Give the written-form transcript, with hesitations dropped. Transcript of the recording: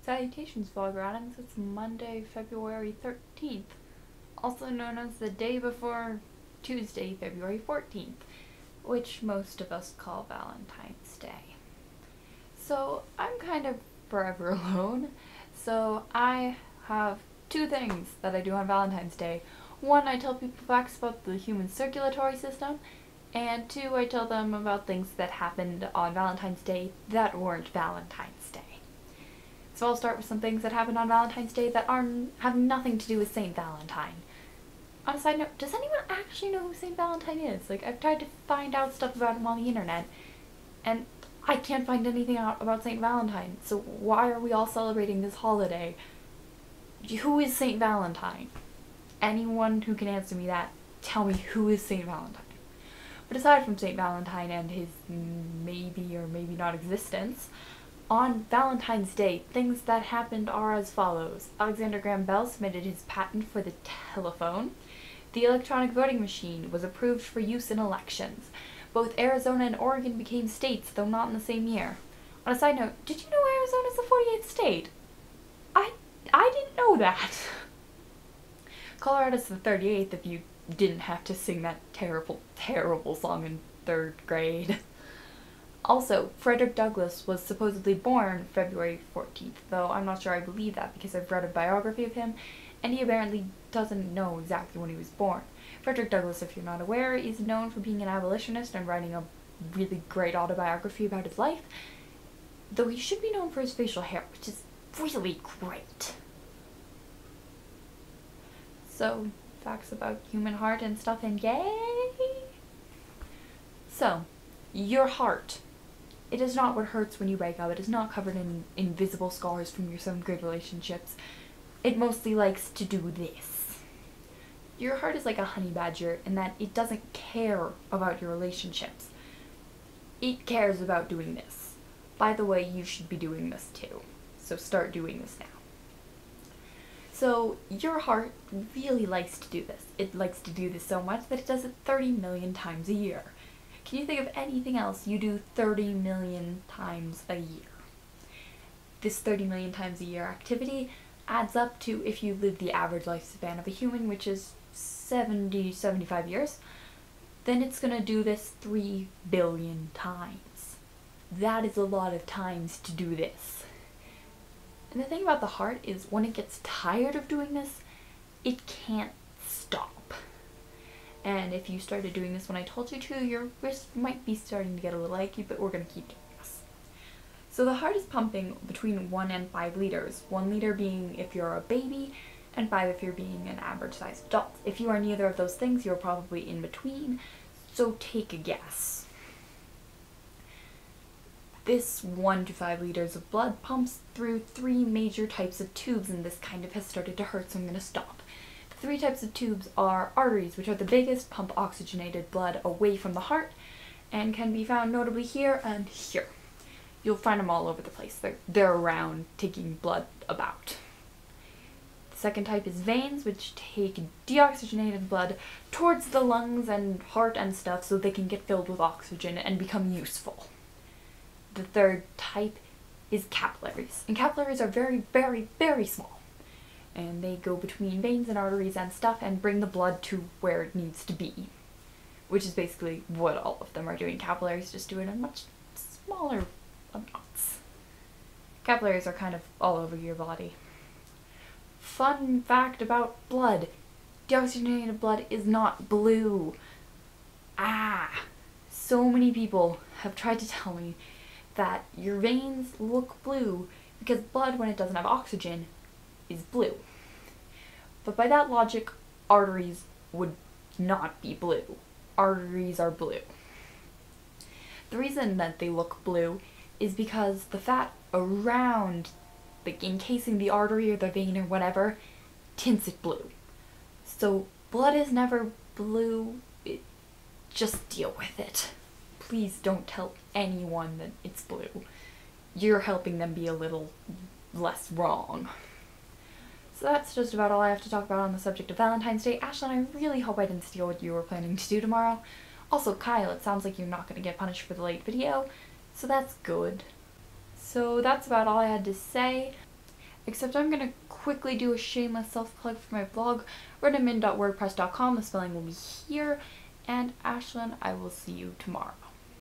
Salutations, Vlogradings. It's Monday, February 13th, also known as the day before Tuesday, February 14th, which most of us call Valentine's Day. So I'm kind of forever alone, so I have two things that I do on Valentine's Day. One, I tell people facts about the human circulatory system, and two, I tell them about things that happened on Valentine's Day that weren't Valentine's Day. So I'll start with some things that happened on Valentine's Day that have nothing to do with St. Valentine. On a side note, does anyone actually know who St. Valentine is? Like, I've tried to find out stuff about him on the internet, and I can't find anything out about St. Valentine. So why are we all celebrating this holiday? Who is St. Valentine? Anyone who can answer me that, tell me who is St. Valentine. But aside from St. Valentine and his maybe or maybe not existence, on Valentine's Day, things that happened are as follows. Alexander Graham Bell submitted his patent for the telephone. The electronic voting machine was approved for use in elections. Both Arizona and Oregon became states, though not in the same year. On a side note, did you know Arizona is the 48th state? I didn't know that. Colorado's the 38th if you didn't have to sing that terrible, terrible song in 3rd grade. Also, Frederick Douglass was supposedly born February 14th, though I'm not sure I believe that because I've read a biography of him, and he apparently doesn't know exactly when he was born. Frederick Douglass, if you're not aware, is known for being an abolitionist and writing a really great autobiography about his life, though he should be known for his facial hair, which is really great. So, facts about human heart and stuff and yay! So, your heart. It is not what hurts when you break up. It is not covered in invisible scars from your 7th grade relationships. It mostly likes to do this. Your heart is like a honey badger in that it doesn't care about your relationships. It cares about doing this. By the way, you should be doing this too. So start doing this now. So your heart really likes to do this. It likes to do this so much that it does it 30 million times a year. Can you think of anything else you do 30 million times a year? This 30 million times a year activity adds up to, if you live the average lifespan of a human, which is 75 years, then it's gonna do this 3 billion times. That is a lot of times to do this. And the thing about the heart is when it gets tired of doing this, it can't stop. And if you started doing this when I told you to, your wrist might be starting to get a little achy, but we're going to keep doing this. So the heart is pumping between 1 and 5 liters, 1 liter being if you're a baby, and 5 if you're being an average-sized adult. If you are neither of those things, you're probably in between, so take a guess. This 1 to 5 liters of blood pumps through 3 major types of tubes, and this kind of has started to hurt, so I'm going to stop. 3 types of tubes are arteries, which are the biggest, pump oxygenated blood away from the heart, and can be found notably here and here. You'll find them all over the place. They're around taking blood about. The second type is veins, which take deoxygenated blood towards the lungs and heart and stuff so they can get filled with oxygen and become useful. The third type is capillaries, and capillaries are very, very, very small. And they go between veins and arteries and stuff and bring the blood to where it needs to be. Which is basically what all of them are doing. Capillaries just do it in much smaller amounts. Capillaries are kind of all over your body. Fun fact about blood. Deoxygenated blood is not blue. So many people have tried to tell me that your veins look blue because blood, when it doesn't have oxygen, is blue. But by that logic, arteries would not be blue. Arteries are blue. The reason that they look blue is because the fat around, like encasing the artery or the vein or whatever, tints it blue. So blood is never blue. Just deal with it. Please don't tell anyone that it's blue. You're helping them be a little less wrong. So that's just about all I have to talk about on the subject of Valentine's Day. Ashlyn, I really hope I didn't steal what you were planning to do tomorrow. Also, Kyle, it sounds like you're not going to get punished for the late video, so that's good. So that's about all I had to say. Except I'm gonna quickly do a shameless self-plug for my blog, runnamin.wordpress.com. The spelling will be here. And Ashlyn, I will see you tomorrow.